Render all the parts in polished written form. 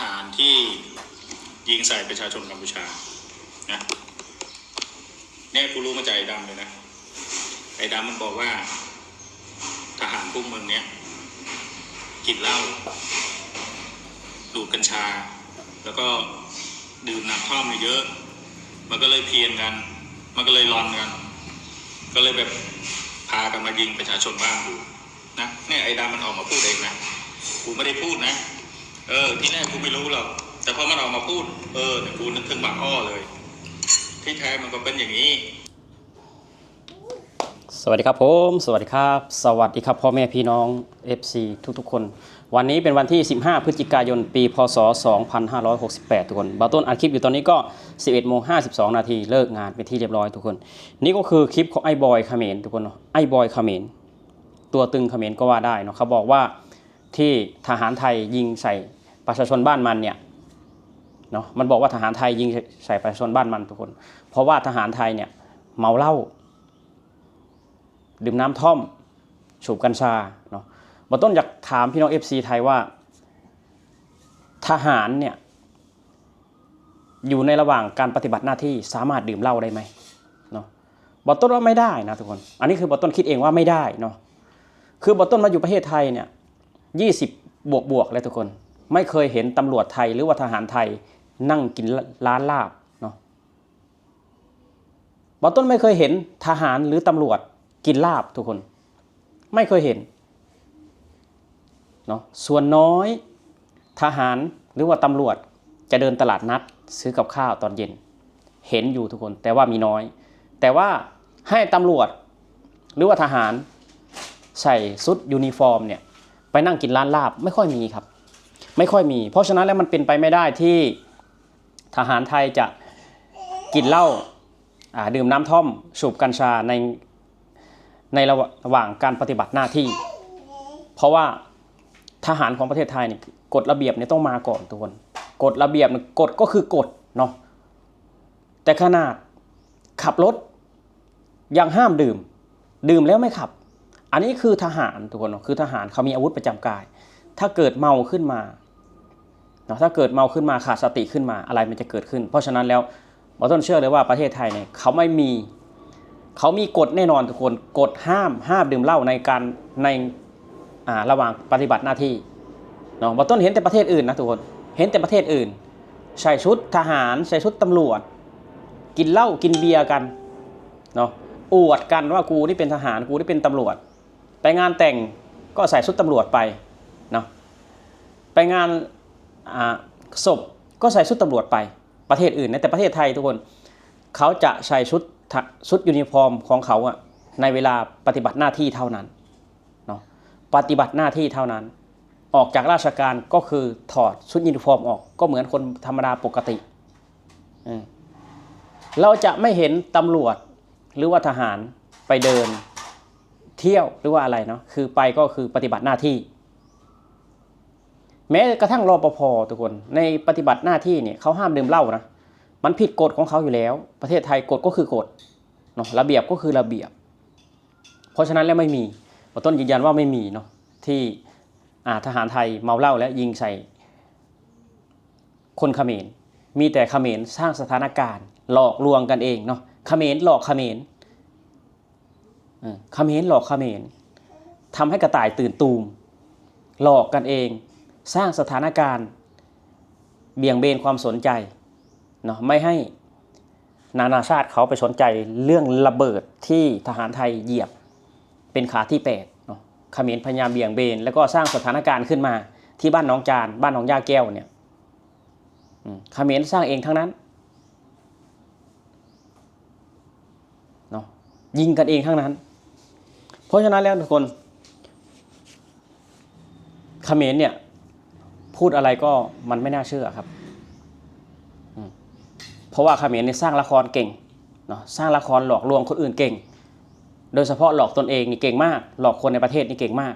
หารที่ยิงใส่ประชาชนกัมพูชานะเนี่ยกูรู้มาจากไอ้ดำเลยนะไอ้ดำมันบอกว่าทหารพวกมึงเนี้ยกินเหล้าดูดกัญชาแล้วก็ดื่มน้ำท่อมเยอะมันก็เลยเพียนกันมันก็เลยรอนกันก็เลยแบบพากันมายิงประชาชนบ้านกูนะเนี่ยไอ้ดำมันออกมาพูดเองนะกูไม่ได้พูดนะที่แรกกูไม่รู้หรอกแต่พอมันออกมาพูดแต่กูนึกถึงบางอ้อเลยที่แท้มันก็เป็นอย่างนี้สวัสดีครับผมสวัสดีครับพ่อแม่พี่น้อง FC ทุกๆคนวันนี้เป็นวันที่15พฤศจิกายนปีพศ2568ทุกคนบาต้นอัดคลิปอยู่ตอนนี้ก็ 11:52 นาทีเลิกงานเป็นที่เรียบร้อยทุกคนนี่ก็คือคลิปของไอ้บอยเขมรทุกคนไอ้บอยเขมรตัวตึงเขมรก็ว่าได้เนาะเขาบอกว่าที่ทหารไทยยิงใส่ประชาชนบ้านมันเนี่ยเนาะมันบอกว่าทหารไทยยิงใส่ประชาชนบ้านมันทุกคนเพราะว่าทหารไทยเนี่ยเมาเหล้าดื่มน้ำท่อมสูบกัญชาเนาะบต้นอยากถามพี่น้อง FC ไทยว่าทหารเนี่ยอยู่ในระหว่างการปฏิบัติหน้าที่สามารถดื่มเหล้าได้ไหมเนาะบต้นว่าไม่ได้นะทุกคนอันนี้คือบต้นคิดเองว่าไม่ได้เนาะคือบต้นมาอยู่ประเทศไทยเนี่ย20 บวกเลยทุกคนไม่เคยเห็นตำรวจไทยหรือว่าทหารไทยนั่งกินร้านลาบเนาะบต้นไม่เคยเห็นทหารหรือตำรวจกินลาบทุกคนไม่เคยเห็นเนาะส่วนน้อยทหารหรือว่าตำรวจจะเดินตลาดนัดซื้อกับข้าวตอนเย็นเห็นอยู่ทุกคนแต่ว่ามีน้อยแต่ว่าให้ตำรวจหรือว่าทหารใส่ชุดยูนิฟอร์มเนี่ยไปนั่งกินร้านลาบไม่ค่อยมีครับไม่ค่อยมีเพราะฉะนั้นแล้วมันเป็นไปไม่ได้ที่ทหารไทยจะกินเหล้าดื่มน้ำท่อมสูบกัญชาในระหว่างการปฏิบัติหน้าที่เพราะว่าทหารของประเทศไทยเนี่ยกฎระเบียบเนี่ยต้องมาก่อนทุกคนกฎระเบียบกฎก็คือกฎเนาะแต่ขนาดขับรถยังห้ามดื่มแล้วไม่ขับอันนี้คือทหารทุกคนคือทหารเขามีอาวุธประจำกายถ้าเกิดเมาขึ้นมาเนาะถ้าเกิดเมาขึ้นมาขาดสติขึ้นมาอะไรมันจะเกิดขึ้นเพราะฉะนั้นแล้วเราต้องเชื่อเลยว่าประเทศไทยเนี่ยเขามีกฎแน่นอนทุกคนกฎห้ามดื่มเหล้าในระหว่างปฏิบัติหน้าที่เนาะบางต้นเห็นแต่ประเทศอื่นนะทุกคนเห็นแต่ประเทศอื่นใส่ชุดทหารใส่ชุดตำรวจกินเหล้ากินเบียร์กันเนาะอวดกันว่ากูนี่เป็นทหารกูนี่เป็นตำรวจไปงานแต่งก็ใส่ชุดตำรวจไปเนาะไปงานศพก็ใส่ชุดตำรวจไปประเทศอื่นนะแต่ประเทศไทยทุกคนเขาจะใส่ชุดยูนิฟอร์มของเขาในเวลาปฏิบัติหน้าที่เท่านั้นเนาะปฏิบัติหน้าที่เท่านั้นออกจากราชการก็คือถอดชุดยูนิฟอร์มออกก็เหมือนคนธรรมดาปกติเราจะไม่เห็นตำรวจหรือว่าทหารไปเดินเที่ยวหรือว่าอะไรเนาะคือไปก็คือปฏิบัติหน้าที่แม้กระทั่งรปภ.ทุกคนในปฏิบัติหน้าที่เนี่ยเขาห้ามดื่มเหล้านะมันผิดกฎของเขาอยู่แล้วประเทศไทยกฎก็คือกฎเนาะระเบียบก็คือระเบียบเพราะฉะนั้นแล้วไม่มีต้นยืนยันว่าไม่มีเนาะที่ทหารไทยเมาเหล้าและยิงใส่คนเขมรมีแต่เขมรสร้างสถานการณ์หลอกลวงกันเองเนาะเขมรหลอกเขมรหลอกเขมรทำให้กระต่ายตื่นตูมหลอกกันเองสร้างสถานการณ์เบี่ยงเบนความสนใจเนาะไม่ให้นานาชาติเขาไปสนใจเรื่องระเบิดที่ทหารไทยเหยียบเป็นขาที่8เนาะเขมรพยายามเบี่ยงเบนแล้วก็สร้างสถานการณ์ขึ้นมาที่บ้านหนองจานบ้านหนองย่าแก้วเนี่ยเขมรสร้างเองทั้งนั้นเนาะยิงกันเองทั้งนั้นเพราะฉะนั้นแล้วทุกคนเขมรเนี่ยพูดอะไรก็มันไม่น่าเชื่อครับเพราะว่าเขมรเนี่ยสร้างละครเก่งเนาะสร้างละครหลอกลวงคนอื่นเก่งโดยเฉพาะหลอกตนเองนี่เก่งมากหลอกคนในประเทศนี่เก่งมาก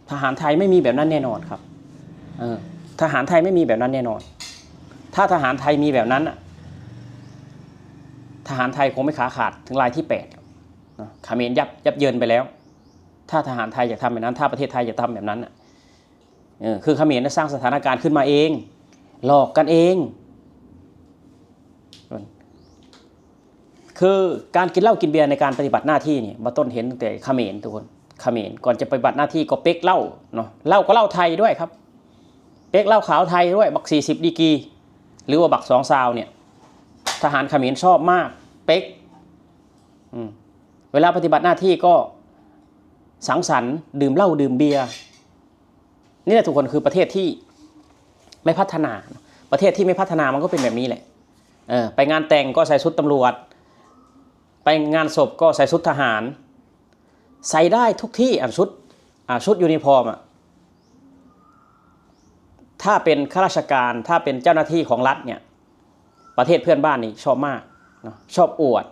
ทหารไทยไม่มีแบบนั้นแน่นอนครับทหารไทยไม่มีแบบนั้นแน่นอนถ้าทหารไทยมีแบบนั้นทหารไทยคงไม่ขาขาดถึงรายที่8เขมรยับเยินไปแล้วถ้าทหารไทยอยากทำแบบนั้นถ้าประเทศไทยอยากทำแบบนั้น คือเขมรสร้างสถานการณ์ขึ้นมาเองหลอกกันเอง คือการกินเหล้ากินเบียร์ในการปฏิบัติหน้าที่เนี่ยมาต้นเห็นตั้งแต่เขมรทุกคนเขมรก่อนจะปฏิบัติหน้าที่ก็เป๊กเหล้าเนาะเหล้าก็เหล้าไทยด้วยครับเป๊กเหล้าขาวไทยด้วยบัก40 ดีกรีหรือว่าบัก2 ซาวเนี่ยทหารเขมรชอบมากเป๊กเวลาปฏิบัติหน้าที่ก็สังสรรค์ดื่มเหล้าดื่มเบียร์นี่แหละทุกคนคือประเทศที่ไม่พัฒนาประเทศที่ไม่พัฒนามันก็เป็นแบบนี้แหละไปงานแต่งก็ใส่ชุดตำรวจไปงานศพก็ใส่ชุดทหารใส่ได้ทุกที่ชุดยูนิฟอร์มถ้าเป็นข้าราชการถ้าเป็นเจ้าหน้าที่ของรัฐเนี่ยประเทศเพื่อนบ้านนี่ชอบมากชอบอวด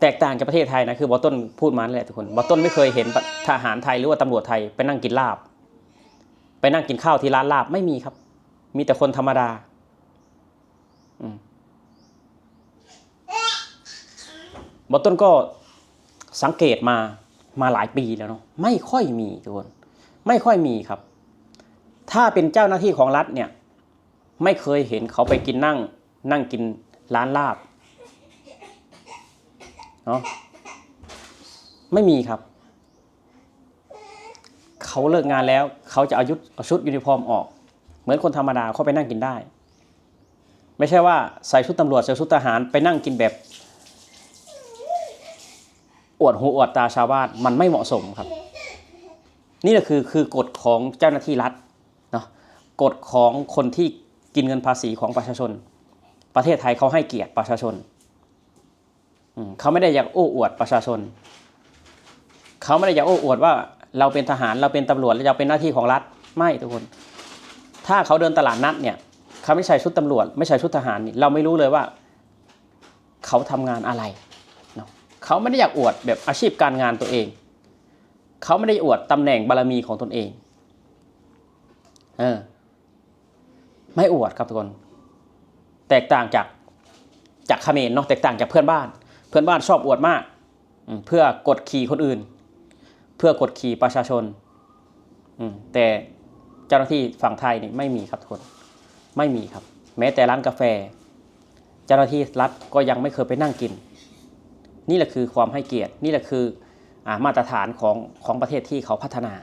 แตกต่างจากประเทศไทยนะคือบอต้นพูดมานั่นแหละทุกคนบอต้นไม่เคยเห็นทหารไทยหรือว่าตำรวจไทยไปนั่งกินลาบไปนั่งกินข้าวที่ร้านลาบไม่มีครับมีแต่คนธรรมดาบอต้นก็สังเกตมาหลายปีแล้วเนาะไม่ค่อยมีทุกคนไม่ค่อยมีครับถ้าเป็นเจ้าหน้าที่ของรัฐเนี่ยไม่เคยเห็นเขาไปกินนั่งกินร้านลาบเนาะไม่มีครับเขาเลิกงานแล้วเขาจะเอาชุดยูนิฟอร์มออกเหมือนคนธรรมดาเขาไปนั่งกินได้ไม่ใช่ว่าใส่ชุดตำรวจใส่ชุดทหารไปนั่งกินแบบอวดหูอวดตาชาวบ้านมันไม่เหมาะสมครับนี่แหละคือกฎของเจ้าหน้าที่รัฐเนาะกฎของคนที่กินเงินภาษีของประชาชนประเทศไทยเขาให้เกียรติประชาชนเขาไม่ได้อยากโอ้อวดประชาชนเขาไม่ได้อยากโอ้อวดว่าเราเป็นทหารเราเป็นตำรวจเราเป็นหน้าที่ของรัฐไม่ทุกคนถ้าเขาเดินตลาดนัดเนี่ยเขาไม่ใส่ชุดตำรวจไม่ใส่ชุดทหารนี่เราไม่รู้เลยว่าเขาทำงานอะไรเขาไม่ได้อยากอวดแบบอาชีพการงานตัวเองเขาไม่ได้อวดตำแหน่งบารมีของตนเองไม่อวดครับทุกคนแตกต่างจากเขมรเนาะแตกต่างจากเพื่อนบ้านชอบอวดมากเพื่อกดขี่คนอื่นเพื่อกดขี่ประชาชนแต่เจ้าหน้าที่ฝั่งไทยนี่ไม่มีครับทุกคนไม่มีครับแม้แต่ร้านกาแฟเจ้าหน้าที่รัฐก็ยังไม่เคยไปนั่งกินนี่แหละคือความให้เกียรตินี่แหละคือมาตรฐานของประเทศที่เขาพัฒนา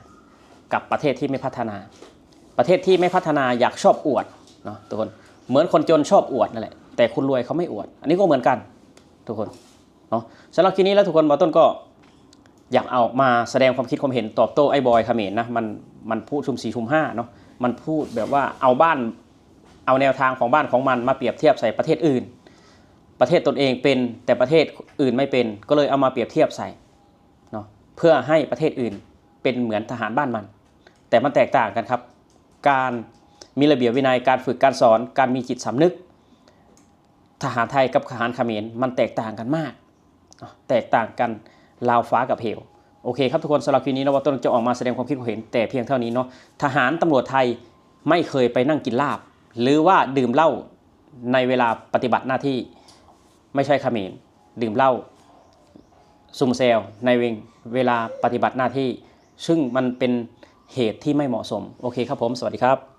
กับประเทศที่ไม่พัฒนาประเทศที่ไม่พัฒนาอยากชอบอวดเนาะทุกคนเหมือนคนจนชอบอวดนั่นแหละแต่คนรวยเขาไม่อวดอันนี้ก็เหมือนกันทุกคนเนาะสำหรับคลิปนี้แล้วทุกคนบอต้นก็อยากเอามาแสดงความคิดความเห็นตอบโต้ไอ้บอยเขมรนะมันพูดชุม4 ชุม 5เนาะมันพูดแบบว่าเอาแนวทางของบ้านของมันมาเปรียบเทียบใส่ประเทศอื่นประเทศตนเองเป็นแต่ประเทศอื่นไม่เป็นก็เลยเอามาเปรียบเทียบใส่เนาะเพื่อให้ประเทศอื่นเป็นเหมือนทหารบ้านมันแต่มันแตกต่างกันครับการมีระเบียบวินัยการฝึกการสอนการมีจิตสำนึกทหารไทยกับทหารเขมรมันแตกต่างกันมากแตกต่างกันราวฟ้ากับเหวโอเคครับทุกคนสำหรับคลิปนี้นะว่าต้นจะออกมาแสดงความคิดเห็นแต่เพียงเท่านี้เนาะทหารตำรวจไทยไม่เคยไปนั่งกินลาบหรือว่าดื่มเหล้าในเวลาปฏิบัติหน้าที่ไม่ใช่เขมรดื่มเหล้าซุ่มเซลในเวลาปฏิบัติหน้าที่ซึ่งมันเป็นเหตุที่ไม่เหมาะสมโอเคครับผมสวัสดีครับ